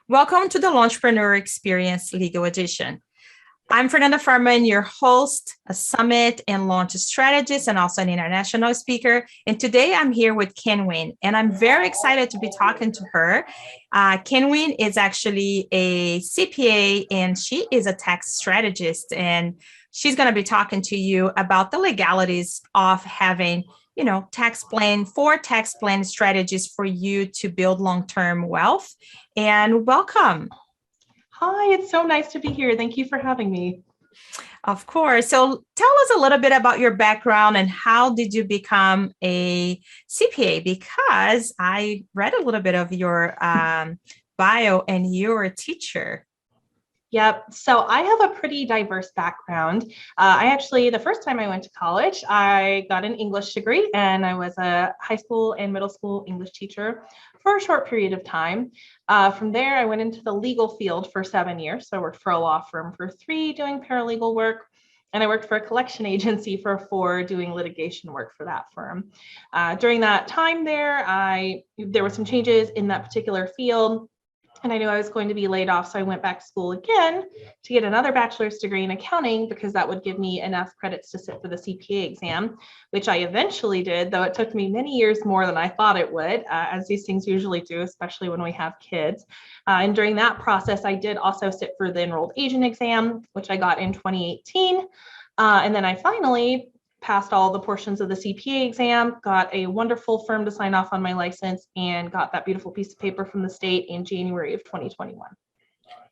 Welcome to the LaunchPreneur Experience Legal Edition. I'm Fernanda Farman, your host, a summit and launch strategist, and also an international speaker. And today I'm here with Ceinwyn, and I'm very excited to be talking to her. Ceinwyn is actually a CPA, and she is a tax strategist, and she's going to be talking to you about the legalities of having tax plan strategies for you to build long-term wealth. And welcome. Hi, it's so nice to be here. Thank you for having me. Of course. So tell us a little bit about your background and how did you become a CPA? Because I read a little bit of your bio and you're a teacher. Yep. So I have a pretty diverse background. The first time I went to college, I got an English degree and I was a high school and middle school English teacher for a short period of time. From there, I went into the legal field for 7 years. So I worked for a law firm for 3 doing paralegal work. And I worked for a collection agency for 4 doing litigation work for that firm. During that time there were some changes in that particular field. And I knew I was going to be laid off. So I went back to school again to get another bachelor's degree in accounting because that would give me enough credits to sit for the CPA exam, which I eventually did, though it took me many years more than I thought it would, as these things usually do, especially when we have kids. And during that process, I did also sit for the enrolled agent exam, which I got in 2018. And then I finally passed all the portions of the CPA exam, got a wonderful firm to sign off on my license, and got that beautiful piece of paper from the state in January of 2021.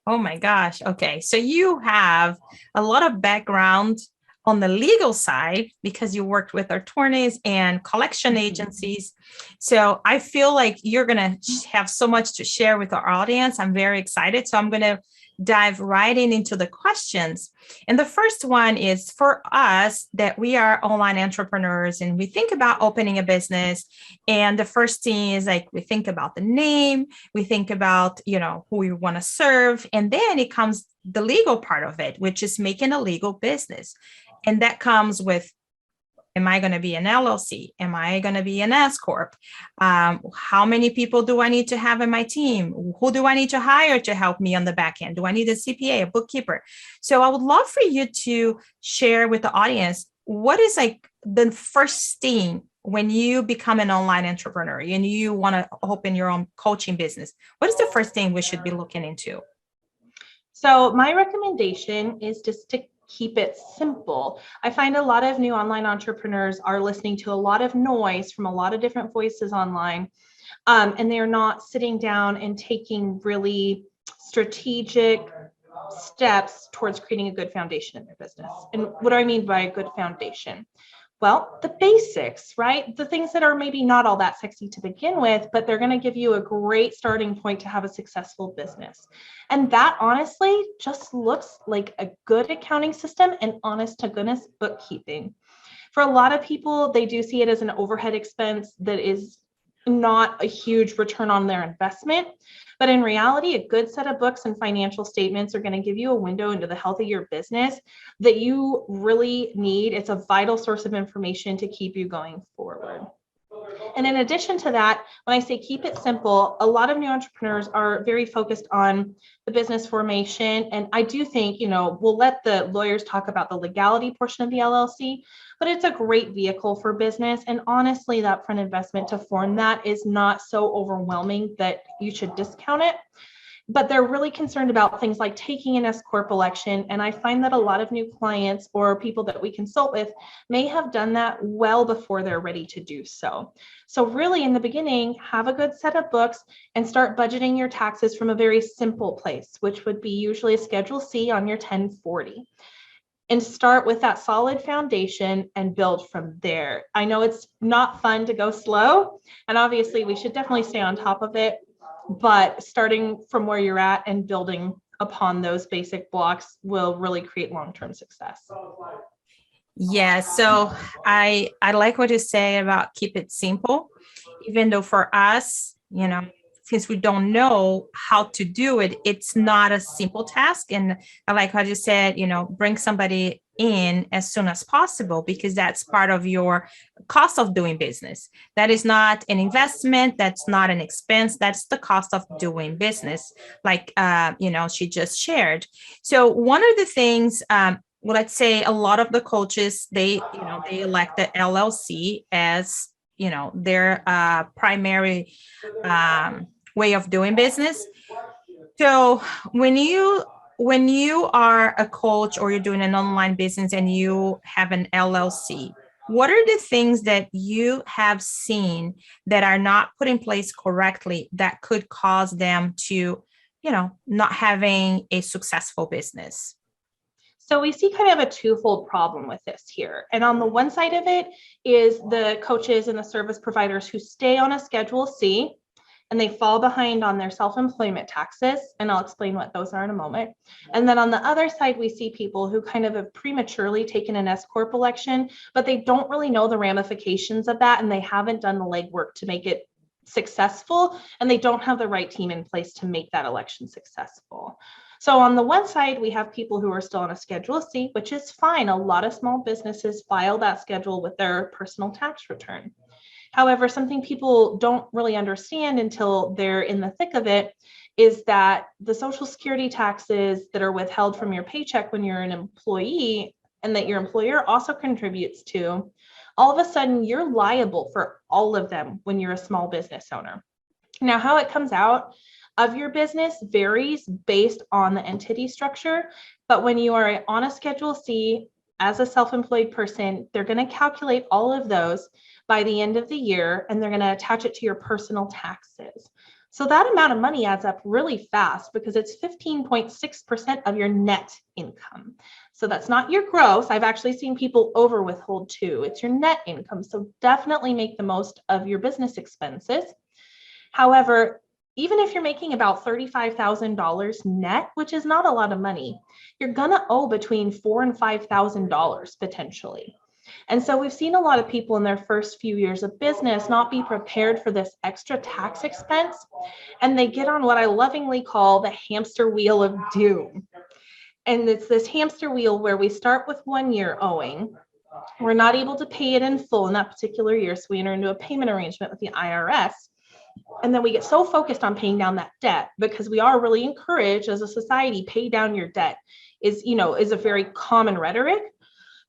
Oh my gosh. Okay. So you have a lot of background on the legal side because you worked with attorneys and collection agencies. So I feel like you're going to have so much to share with our audience. I'm very excited. So I'm going to dive right into the questions. And the first one is for us that we are online entrepreneurs and we think about opening a business. And the first thing is like we think about the name, we think about, who we want to serve. And then it comes the legal part of it, which is making a legal business. And that comes with, am I going to be an LLC? Am I going to be an S Corp? How many people do I need to have in my team? Who do I need to hire to help me on the back end? Do I need a CPA, a bookkeeper? So I would love for you to share with the audience, what is like the first thing when you become an online entrepreneur and you want to open your own coaching business? What is the first thing we should be looking into? So my recommendation is just to keep it simple. I find a lot of new online entrepreneurs are listening to a lot of noise from a lot of different voices online, and they're not sitting down and taking really strategic steps towards creating a good foundation in their business. And what do I mean by a good foundation? Well, the basics, right? The things that are maybe not all that sexy to begin with, but they're going to give you a great starting point to have a successful business. And that honestly just looks like a good accounting system and honest to goodness bookkeeping. For a lot of people, they do see it as an overhead expense that is not a huge return on their investment. But in reality, a good set of books and financial statements are going to give you a window into the health of your business that you really need. It's a vital source of information to keep you going forward. And in addition to that, when I say keep it simple, a lot of new entrepreneurs are very focused on the business formation. And I do think, we'll let the lawyers talk about the legality portion of the LLC, but it's a great vehicle for business. And honestly, that upfront investment to form that is not so overwhelming that you should discount it. But they're really concerned about things like taking an S Corp election. And I find that a lot of new clients or people that we consult with may have done that well before they're ready to do so. So really in the beginning, have a good set of books and start budgeting your taxes from a very simple place, which would be usually a Schedule C on your 1040. And start with that solid foundation and build from there. I know it's not fun to go slow, and obviously we should definitely stay on top of it. But starting from where you're at and building upon those basic blocks will really create long-term success. Yeah, so I like what you say about keep it simple, even though for us, since we don't know how to do it, it's not a simple task. And I like how you said, bring somebody in as soon as possible, because that's part of your cost of doing business. That is not an investment. That's not an expense. That's the cost of doing business, like she just shared. So one of the things, well, let's say a lot of the coaches, they elect the LLC as their primary way of doing business. So when you are a coach or you're doing an online business and you have an LLC, what are the things that you have seen that are not put in place correctly that could cause them to, not having a successful business? So we see kind of a twofold problem with this here. And on the one side of it is the coaches and the service providers who stay on a Schedule C and they fall behind on their self-employment taxes. And I'll explain what those are in a moment. And then on the other side, we see people who kind of have prematurely taken an S Corp election, but they don't really know the ramifications of that. And they haven't done the legwork to make it successful. And they don't have the right team in place to make that election successful. So on the one side, we have people who are still on a Schedule C, which is fine. A lot of small businesses file that schedule with their personal tax return. However, something people don't really understand until they're in the thick of it is that the Social Security taxes that are withheld from your paycheck when you're an employee and that your employer also contributes to, all of a sudden you're liable for all of them when you're a small business owner. Now, how it comes out of your business varies based on the entity structure, but when you are on a Schedule C as a self-employed person, they're going to calculate all of those by the end of the year, and they're going to attach it to your personal taxes. So that amount of money adds up really fast because it's 15.6% of your net income. So that's not your gross. I've actually seen people over withhold too. It's your net income. So definitely make the most of your business expenses. However, even if you're making about $35,000 net, which is not a lot of money, you're going to owe between $4,000 and $5,000 potentially. And so we've seen a lot of people in their first few years of business not be prepared for this extra tax expense. And they get on what I lovingly call the hamster wheel of doom. And it's this hamster wheel where we start with 1 year owing. We're not able to pay it in full in that particular year. So we enter into a payment arrangement with the IRS. And then we get so focused on paying down that debt because we are really encouraged as a society, pay down your debt is a very common rhetoric.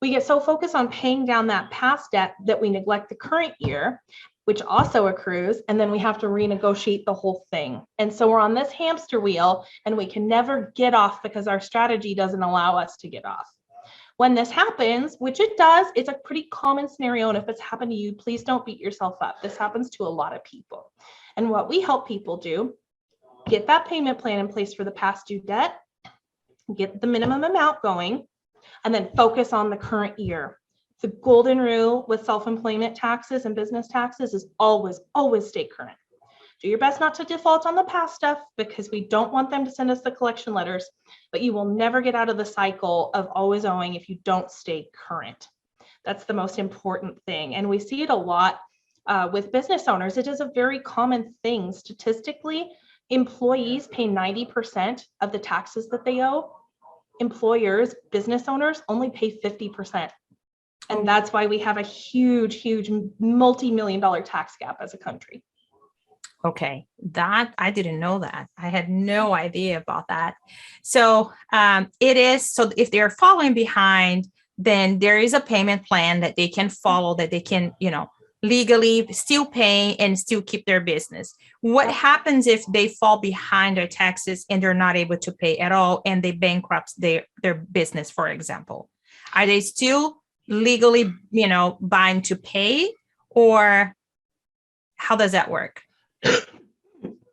We get so focused on paying down that past debt that we neglect the current year, which also accrues, and then we have to renegotiate the whole thing. And so we're on this hamster wheel and we can never get off because our strategy doesn't allow us to get off. When this happens, which it does, it's a pretty common scenario. And if it's happened to you, please don't beat yourself up. This happens to a lot of people. And what we help people do, get that payment plan in place for the past due debt, get the minimum amount going, and then focus on the current year. The golden rule with self-employment taxes and business taxes is always stay current. Do your best not to default on the past stuff because we don't want them to send us the collection letters, but you will never get out of the cycle of always owing if you don't stay current. That's the most important thing. And we see it a lot with business owners. It is a very common thing. Statistically, employees pay 90% of the taxes that they owe. Employers, business owners only pay 50%. And that's why we have a huge multi-million-dollar tax gap as a country. Okay, that I didn't know that. I had no idea about that. So it is, so if they're falling behind, then there is a payment plan that they can follow, that they can, legally still pay and still keep their business. What happens if they fall behind their taxes and they're not able to pay at all and they bankrupt their business, for example? Are they still legally, bound to pay, or how does that work?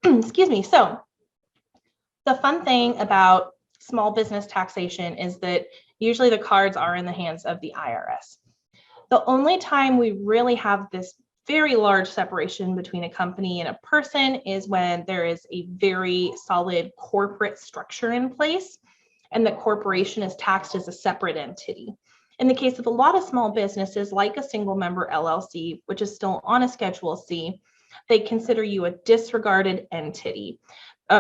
Excuse me. So the fun thing about small business taxation is that usually the cards are in the hands of the IRS. The only time we really have this very large separation between a company and a person is when there is a very solid corporate structure in place and the corporation is taxed as a separate entity. In the case of a lot of small businesses, like a single member LLC, which is still on a Schedule C, they consider you a disregarded entity.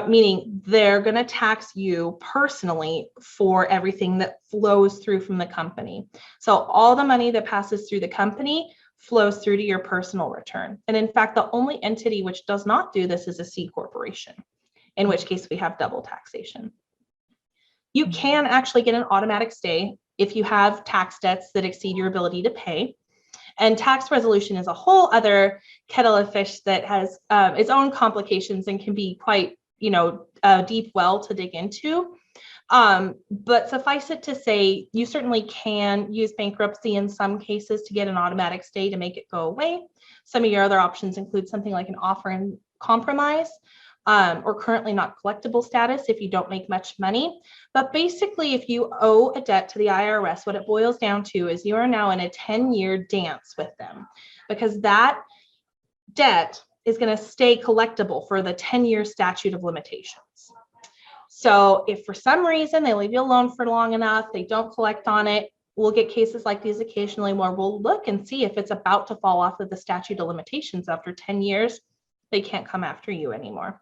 meaning they're going to tax you personally for everything that flows through from the company. So all the money that passes through the company flows through to your personal return. And in fact, the only entity which does not do this is a C corporation, in which case we have double taxation. You can actually get an automatic stay if you have tax debts that exceed your ability to pay. And tax resolution is a whole other kettle of fish that has its own complications and can be quite, a deep well to dig into. But suffice it to say, you certainly can use bankruptcy in some cases to get an automatic stay to make it go away. Some of your other options include something like an offer in compromise, or currently not collectible status if you don't make much money. But basically, if you owe a debt to the IRS, what it boils down to is you are now in a 10-year dance with them, because that debt is going to stay collectible for the 10-year statute of limitations. So if for some reason they leave you alone for long enough, they don't collect on it, we'll get cases like these occasionally where we'll look and see if it's about to fall off of the statute of limitations. After 10 years, they can't come after you anymore.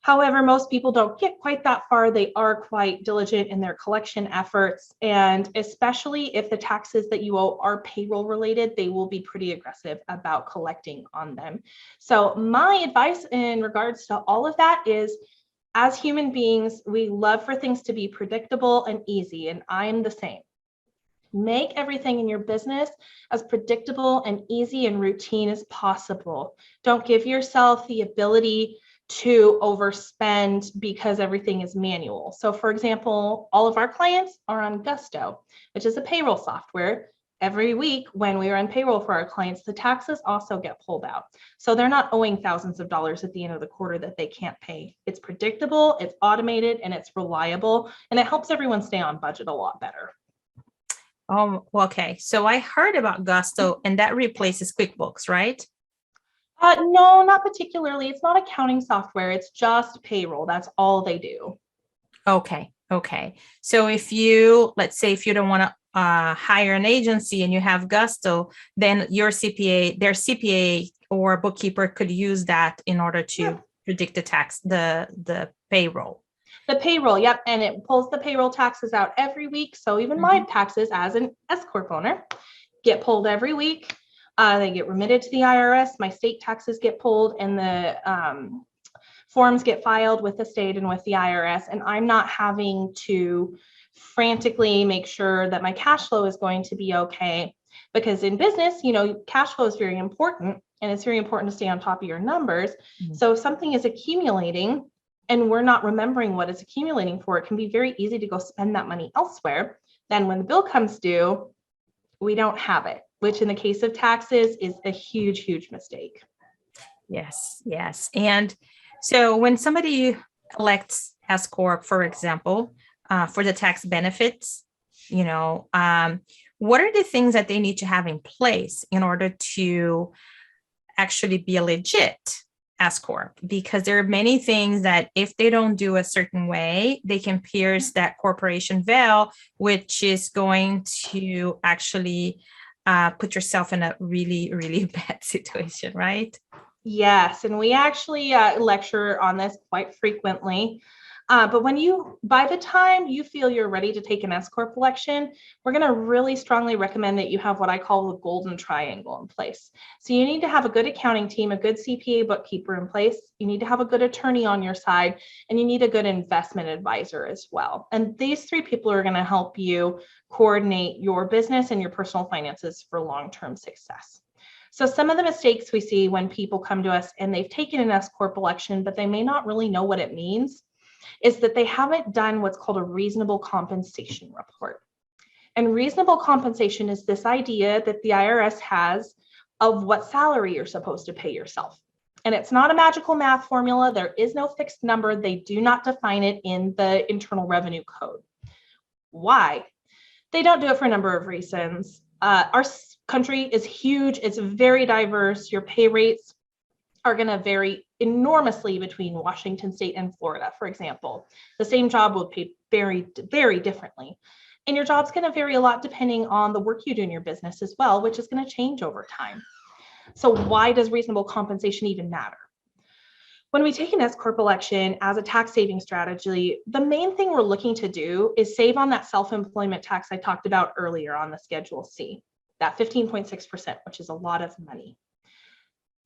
However, most people don't get quite that far. They are quite diligent in their collection efforts. And especially if the taxes that you owe are payroll related, they will be pretty aggressive about collecting on them. So my advice in regards to all of that is, as human beings, we love for things to be predictable and easy, and I'm the same. Make everything in your business as predictable and easy and routine as possible. Don't give yourself the ability to overspend because everything is manual. So for example, all of our clients are on Gusto, which is a payroll software. Every week when we are on payroll for our clients, the taxes also get pulled out. So they're not owing thousands of dollars at the end of the quarter that they can't pay. It's predictable, it's automated, and it's reliable, and it helps everyone stay on budget a lot better. Okay. So I heard about Gusto, and that replaces QuickBooks, right? No, not particularly. It's not accounting software. It's just payroll. That's all they do. Okay. So let's say if you don't want to hire an agency and you have Gusto, then their CPA or bookkeeper could use that in order to predict the tax, the payroll. The payroll, yep. And it pulls the payroll taxes out every week. So even my taxes as an S Corp owner get pulled every week. They get remitted to the IRS. My state taxes get pulled, and the forms get filed with the state and with the IRS. And I'm not having to frantically make sure that my cash flow is going to be okay. Because in business, cash flow is very important, and it's very important to stay on top of your numbers. So if something is accumulating and we're not remembering what it's accumulating for, it can be very easy to go spend that money elsewhere. Then when the bill comes due, we don't have it, which in the case of taxes is a huge, huge mistake. Yes. And so when somebody elects S Corp, for example, for the tax benefits, what are the things that they need to have in place in order to actually be a legit S Corp? Because there are many things that if they don't do a certain way, they can pierce that corporation veil, which is going to actually put yourself in a really, really bad situation, right? Yes, and we actually lecture on this quite frequently. But by the time you feel you're ready to take an S Corp election, we're going to really strongly recommend that you have what I call the golden triangle in place. So you need to have a good accounting team, a good CPA bookkeeper in place. You need to have a good attorney on your side, and you need a good investment advisor as well. And these three people are going to help you coordinate your business and your personal finances for long-term success. So some of the mistakes we see when people come to us and they've taken an S Corp election, but they may not really know what it means, is that they haven't done what's called a reasonable compensation report. And reasonable compensation is this idea that the IRS has of what salary you're supposed to pay yourself. And it's not a magical math formula. There is no fixed number. They do not define it in the Internal Revenue Code. Why? They don't do it for a number of reasons. Our country is huge. It's very diverse. Your pay rates are going to vary enormously between Washington State and Florida, for example. The same job will pay very, very differently. And your job's going to vary a lot depending on the work you do in your business as well, which is going to change over time. So why does reasonable compensation even matter? When we take an S Corp election as a tax saving strategy, the main thing we're looking to do is save on that self-employment tax I talked about earlier on the Schedule C, that 15.6%, which is a lot of money.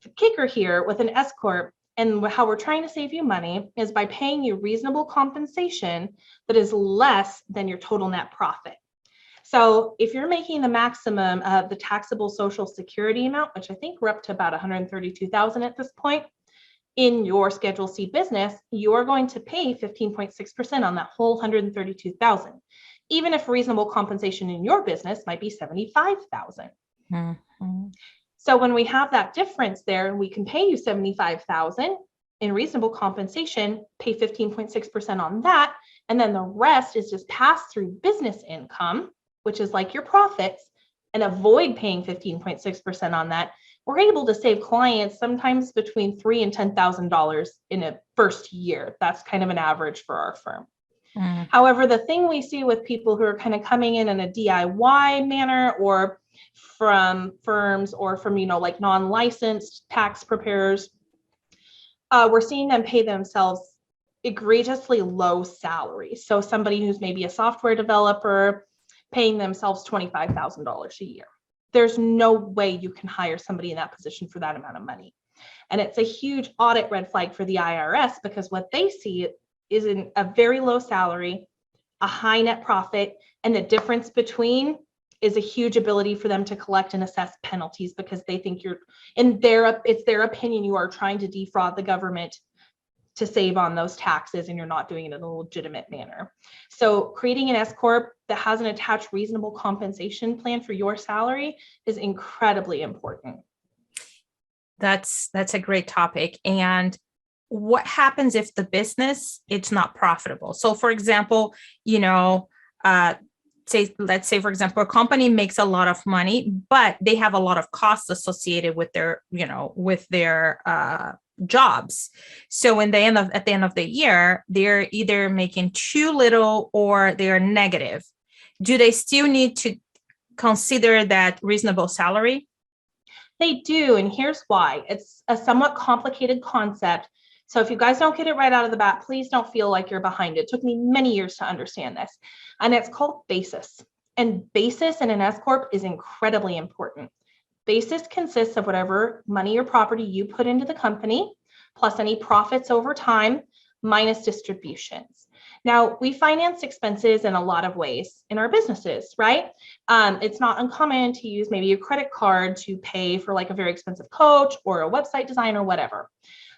The kicker here with an S Corp and how we're trying to save you money is by paying you reasonable compensation that is less than your total net profit. So if you're making the maximum of the taxable Social Security amount, which I think we're up to about $132,000 at this point, in your Schedule C business, you're going to pay 15.6% on that whole $132,000, even if reasonable compensation in your business might be $75,000. Mm-hmm. So when we have that difference there, and we can pay you $75,000 in reasonable compensation, pay 15.6% on that, and then the rest is just pass through business income, which is like your profits, and avoid paying 15.6% on that, we're able to save clients sometimes between $3,000 and $10,000 in a first year. That's kind of an average for our firm. Mm. However, the thing we see with people who are kind of coming in a DIY manner, or from firms, or from, like non-licensed tax preparers, we're seeing them pay themselves egregiously low salaries. So somebody who's maybe a software developer paying themselves $25,000 a year. There's no way you can hire somebody in that position for that amount of money. And it's a huge audit red flag for the IRS, because what they see is in a very low salary, a high net profit, and the difference between is a huge ability for them to collect and assess penalties, because they think it's their opinion you are trying to defraud the government to save on those taxes, and you're not doing it in a legitimate manner. So creating an S Corp that has an attached reasonable compensation plan for your salary is incredibly important. That's a great topic. And what happens if the business, it's not profitable? So for example, let's say, for example, a company makes a lot of money, but they have a lot of costs associated with their, jobs. So at the end of the year, they're either making too little or they're negative. Do they still need to consider that reasonable salary? They do. And here's why. It's a somewhat complicated concept. So if you guys don't get it right out of the bat, please don't feel like you're behind. It took me many years to understand this. And it's called basis. And basis in an S Corp is incredibly important. Basis consists of whatever money or property you put into the company, plus any profits over time, minus distributions. Now, we finance expenses in a lot of ways in our businesses, right? It's not uncommon to use maybe a credit card to pay for like a very expensive coach or a website design or whatever.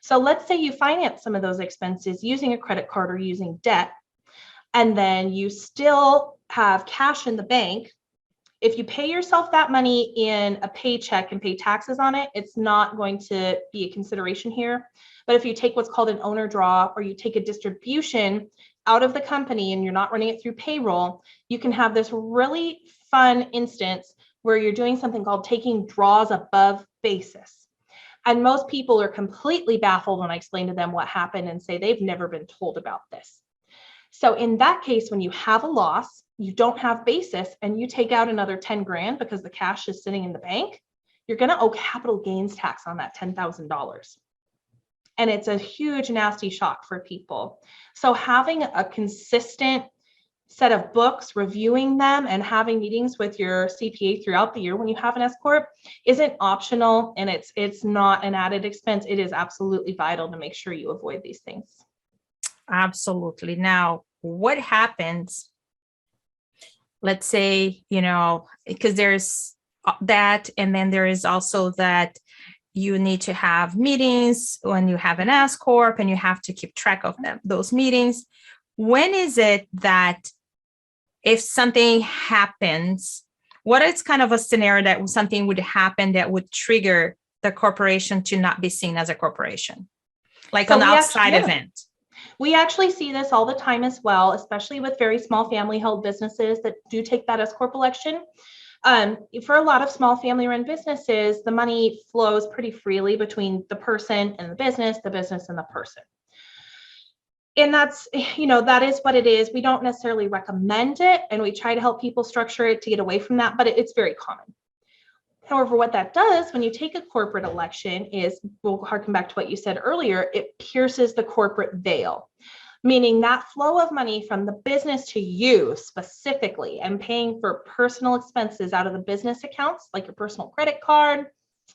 So let's say you finance some of those expenses using a credit card or using debt, and then you still have cash in the bank. If you pay yourself that money in a paycheck and pay taxes on it, it's not going to be a consideration here. But if you take what's called an owner draw, or you take a distribution out of the company and you're not running it through payroll, you can have this really fun instance where you're doing something called taking draws above basis. And most people are completely baffled when I explain to them what happened and say they've never been told about this. So in that case, when you have a loss, you don't have basis, and you take out another 10 grand because the cash is sitting in the bank, you're going to owe capital gains tax on that $10,000. And it's a huge, nasty shock for people. So having a consistent set of books, reviewing them, and having meetings with your CPA throughout the year when you have an S Corp isn't optional, and it's not an added expense. It is absolutely vital to make sure you avoid these things. Absolutely. Now, what happens? Let's say, because there's that, and then there is also that you need to have meetings when you have an S Corp, and you have to keep track of those meetings. When is it that if something happens, what is kind of a scenario that something would happen that would trigger the corporation to not be seen as a corporation, like an outside event? We actually see this all the time as well, especially with very small family-held businesses that do take that S Corp election. For a lot of small family-run businesses, the money flows pretty freely between the person and the business and the person. And that's, that is what it is. We don't necessarily recommend it, and we try to help people structure it to get away from that, but it's very common. However, what that does when you take a corporate election is, we'll harken back to what you said earlier, it pierces the corporate veil, meaning that flow of money from the business to you specifically and paying for personal expenses out of the business accounts, like your personal credit card.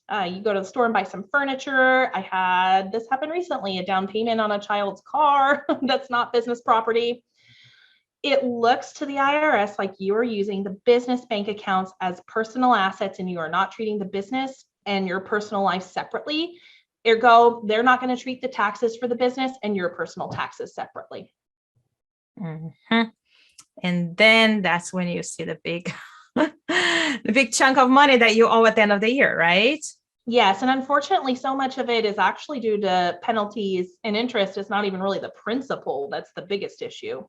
You go to the store and buy some furniture. I had this happen recently, a down payment on a child's car that's not business property. It looks to the IRS like you are using the business bank accounts as personal assets and you are not treating the business and your personal life separately. Ergo, they're not going to treat the taxes for the business and your personal taxes separately. Mm-hmm. And then that's when you see the big, the big chunk of money that you owe at the end of the year, right? Yes. And unfortunately, so much of it is actually due to penalties and interest. It's not even really the principal that's the biggest issue.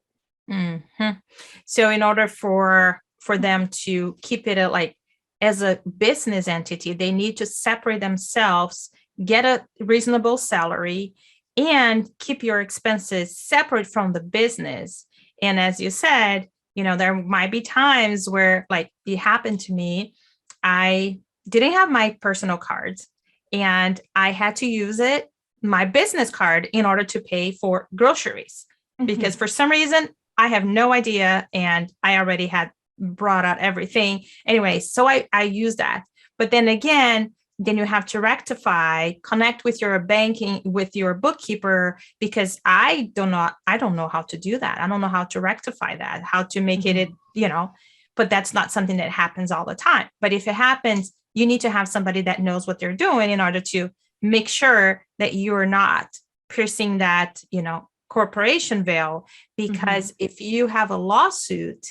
Mm-hmm. So in order for them to keep it like as a business entity, they need to separate themselves, get a reasonable salary, and keep your expenses separate from the business. And as you said, there might be times where, like it happened to me, I didn't have my personal cards and I had to use my business card in order to pay for groceries, because for some reason, I have no idea. And I already had brought out everything. Anyway, so I use that. But then again, then you have to rectify, connect with your banking, with your bookkeeper, because I don't know how to do that. I don't know how to rectify that, how to make it, but that's not something that happens all the time. But if it happens, you need to have somebody that knows what they're doing in order to make sure that you're not piercing that, corporation veil. Because if you have a lawsuit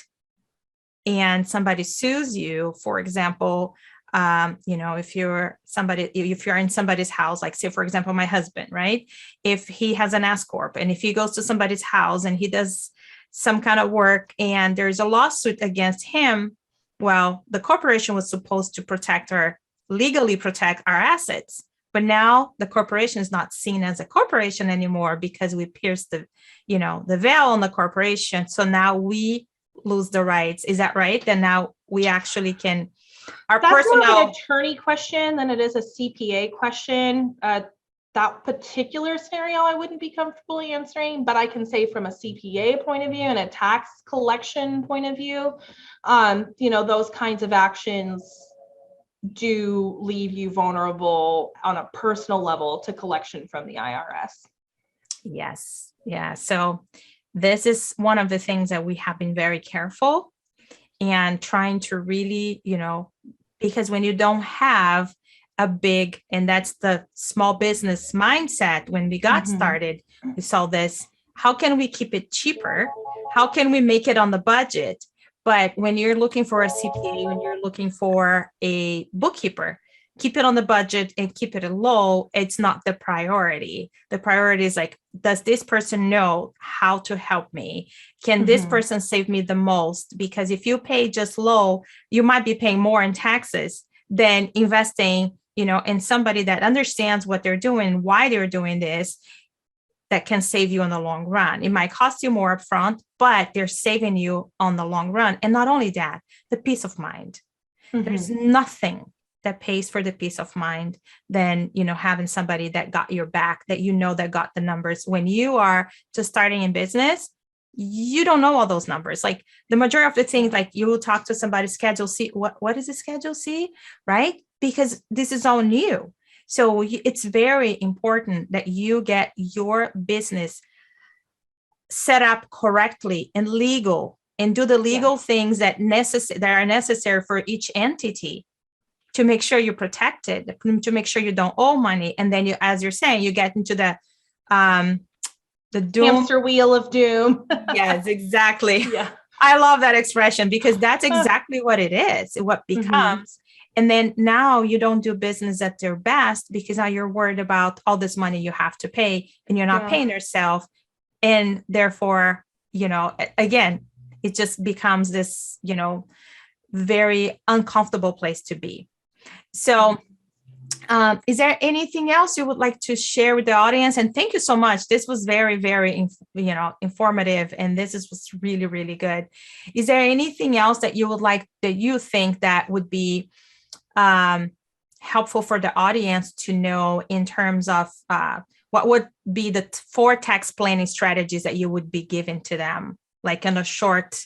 and somebody sues you, for example, if you're in somebody's house, like say, for example, my husband, right? If he has an S Corp and if he goes to somebody's house and he does some kind of work and there's a lawsuit against him, well, the corporation was supposed to legally protect our assets. But now the corporation is not seen as a corporation anymore because we pierced the veil on the corporation. So now we lose the rights. Is that right? Then now we actually can, that's more of an attorney question than it is a CPA question. That particular scenario, I wouldn't be comfortable answering, but I can say from a CPA point of view and a tax collection point of view, those kinds of actions do leave you vulnerable on a personal level to collection from the IRS. Yes. Yeah. So this is one of the things that we have been very careful and trying to really, because when you don't have a big, and that's the small business mindset, when we got started, we saw this, how can we keep it cheaper? How can we make it on the budget? But when you're looking for a CPA, when you're looking for a bookkeeper, keep it on the budget and keep it low. It's not the priority. The priority is like, does this person know how to help me? Can this person save me the most? Because if you pay just low, you might be paying more in taxes than investing, in somebody that understands what they're doing, why they're doing this, that can save you in the long run. It might cost you more upfront, but they're saving you on the long run. And not only that, the peace of mind. There's nothing that pays for the peace of mind than, having somebody that got your back, that that got the numbers. When you are just starting in business, you don't know all those numbers. Like the majority of the things, like you will talk to somebody, Schedule C. What is a Schedule C, right? Because this is all new. So it's very important that you get your business set up correctly and legal, and do the legal things that are necessary for each entity to make sure you're protected, to make sure you don't owe money. And then as you're saying, you get into the doom. Hamster wheel of doom. Yes, exactly. Yeah. I love that expression because that's exactly what it is, what becomes. And then now you don't do business at their best because now you're worried about all this money you have to pay and you're not paying yourself. And therefore, again, it just becomes this, very uncomfortable place to be. So is there anything else you would like to share with the audience? And thank you so much. This was very, very, informative. And was really, really good. Is there anything else that you think that would be helpful for the audience to know in terms of what would be the 4 tax planning strategies that you would be giving to them, like in a short?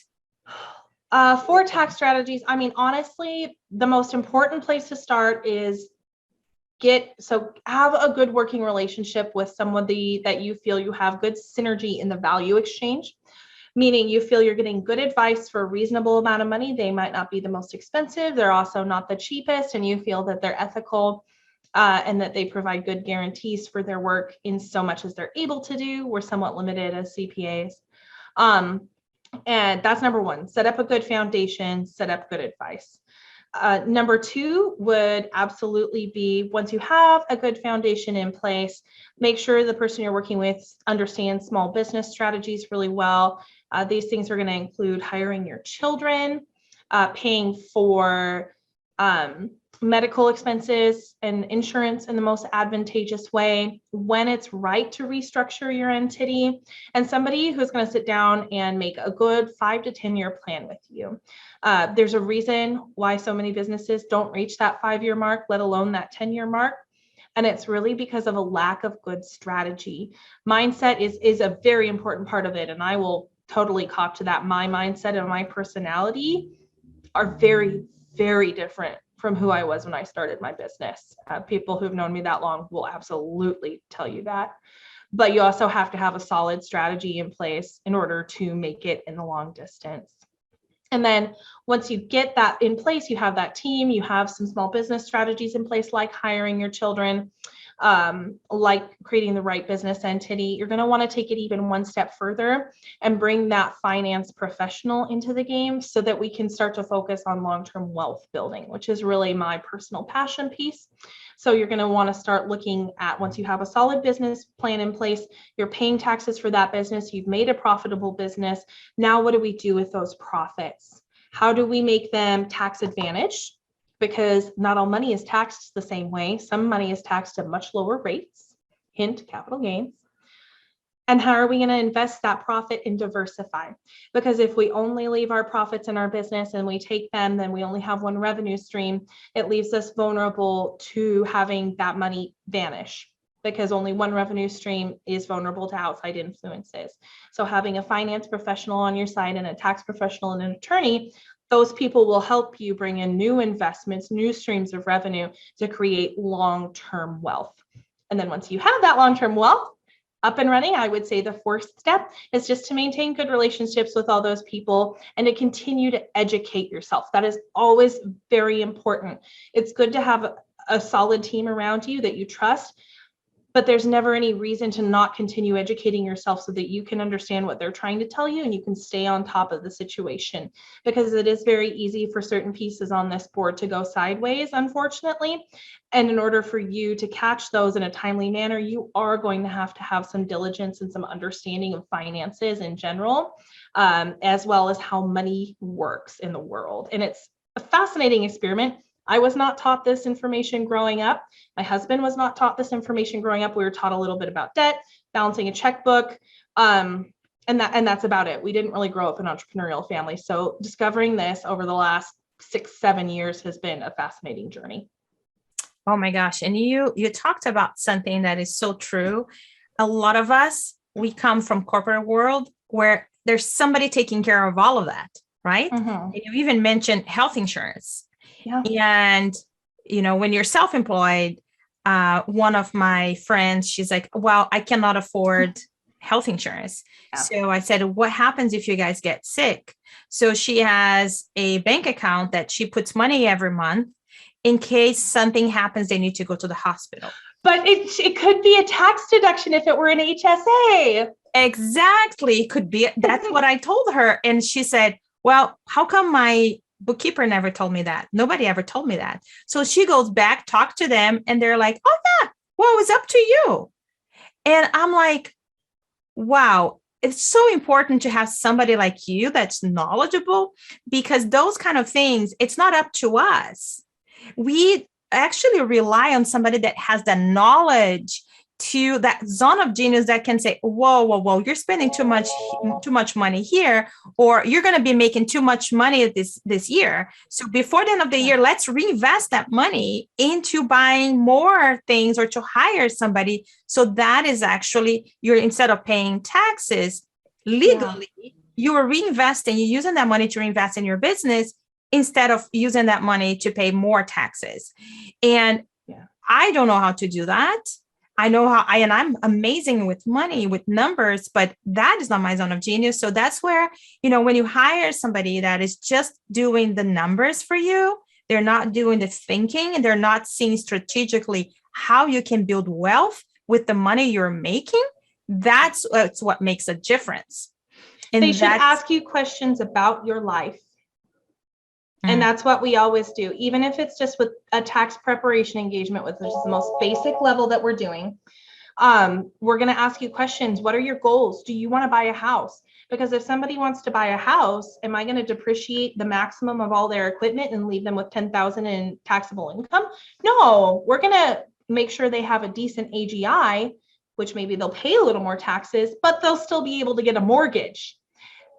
4 tax strategies. I mean, honestly, the most important place to start is have a good working relationship with somebody that you feel you have good synergy in the value exchange, meaning you feel you're getting good advice for a reasonable amount of money. They might not be the most expensive. They're also not the cheapest, and you feel that they're ethical and that they provide good guarantees for their work in so much as they're able to do. We're somewhat limited as CPAs. And that's number 1. Set up a good foundation, set up good advice. Number 2 would absolutely be, once you have a good foundation in place, make sure the person you're working with understands small business strategies really well. These things are going to include hiring your children, paying for medical expenses and insurance in the most advantageous way, when it's right to restructure your entity, and somebody who's going to sit down and make a good 5 to 10 year plan with you. There's a reason why so many businesses don't reach that 5-year mark, let alone that 10-year mark. And it's really because of a lack of good strategy. Mindset is a very important part of it. And I will totally cop to that. My mindset and my personality are very, very different from who I was when I started my business. People who've known me that long will absolutely tell you that. But you also have to have a solid strategy in place in order to make it in the long distance. And then once you get that in place, you have that team, you have some small business strategies in place, like hiring your children, like creating the right business entity. You're going to want to take it even one step further and bring that finance professional into the game so that we can start to focus on long-term wealth building, which is really my personal passion piece. So you're going to want to start looking at, once you have a solid business plan in place, you're paying taxes for that business, you've made a profitable business. Now, what do we do with those profits? How do we make them tax advantaged? Because not all money is taxed the same way. Some money is taxed at much lower rates, hint, capital gains. And how are we going to invest that profit and diversify? Because if we only leave our profits in our business and we take them, then we only have one revenue stream. It leaves us vulnerable to having that money vanish, because only one revenue stream is vulnerable to outside influences. So having a finance professional on your side and a tax professional and an attorney, those people will help you bring in new investments, new streams of revenue to create long-term wealth. And then once you have that long-term wealth up and running, I would say the 4th step is just to maintain good relationships with all those people and to continue to educate yourself. That is always very important. It's good to have a solid team around you that you trust, but there's never any reason to not continue educating yourself so that you can understand what they're trying to tell you and you can stay on top of the situation, because it is very easy for certain pieces on this board to go sideways, unfortunately. And in order for you to catch those in a timely manner, you are going to have some diligence and some understanding of finances in general, as well as how money works in the world. And it's a fascinating experiment. I was not taught this information growing up. My husband was not taught this information growing up. We were taught a little bit about debt, balancing a checkbook, and that's about it. We didn't really grow up in an entrepreneurial family. So discovering this over the last 6-7 years has been a fascinating journey. Oh my gosh. And you talked about something that is so true. A lot of us, we come from corporate world where there's somebody taking care of all of that, right? Mm-hmm. And you even mentioned health insurance. Yeah. And, when you're self-employed, one of my friends, she's like, well, I cannot afford health insurance. Yeah. So I said, what happens if you guys get sick? So she has a bank account that she puts money every month in case something happens, they need to go to the hospital. But it could be a tax deduction if it were an HSA. Exactly. It could be. That's what I told her. And she said, well, how come my bookkeeper never told me that? Nobody ever told me that. So she goes back, talk to them, and they're like, oh yeah, well, it was up to you. And I'm like, wow, it's so important to have somebody like you that's knowledgeable, because those kind of things, it's not up to us. We actually rely on somebody that has the knowledge to that zone of genius that can say, whoa, whoa, whoa, you're spending too much money here, or you're going to be making too much money this year. So before the end of the year, let's reinvest that money into buying more things or to hire somebody. So that is actually, you're, instead of paying taxes legally, you are reinvesting, you're using that money to reinvest in your business instead of using that money to pay more taxes. And I don't know how to do that. I know how and I'm amazing with money, with numbers, but that is not my zone of genius. So that's where, when you hire somebody that is just doing the numbers for you, they're not doing the thinking and they're not seeing strategically how you can build wealth with the money you're making. That's what makes a difference. And they should ask you questions about your life. And that's what we always do, even if it's just with a tax preparation engagement, which is the most basic level that we're doing. We're going to ask you questions. What are your goals? Do you want to buy a house? Because if somebody wants to buy a house, am I going to depreciate the maximum of all their equipment and leave them with $10,000 in taxable income? No, we're going to make sure they have a decent AGI, which maybe they'll pay a little more taxes, but they'll still be able to get a mortgage.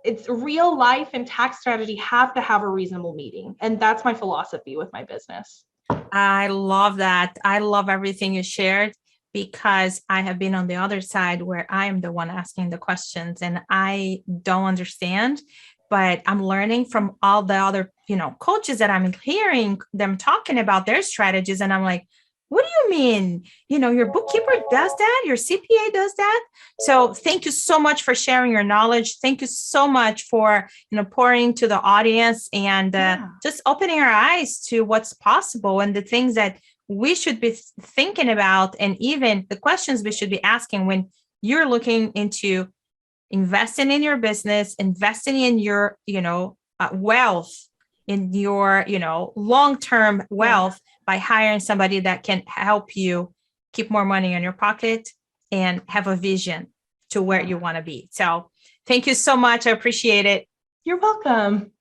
It's real life and tax strategy have to have a reasonable meeting. And that's my philosophy with my business. I love that. I love everything you shared, because I have been on the other side where I am the one asking the questions and I don't understand, but I'm learning from all the other, coaches that I'm hearing them talking about their strategies. And I'm like, what do you mean? Your bookkeeper does that. Your CPA does that. So thank you so much for sharing your knowledge. Thank you so much for, pouring to the audience and just opening our eyes to what's possible and the things that we should be thinking about, and even the questions we should be asking when you're looking into investing in your business, investing in your, wealth, in your, long-term wealth, by hiring somebody that can help you keep more money in your pocket and have a vision to where you want to be. So thank you so much. I appreciate it. You're welcome.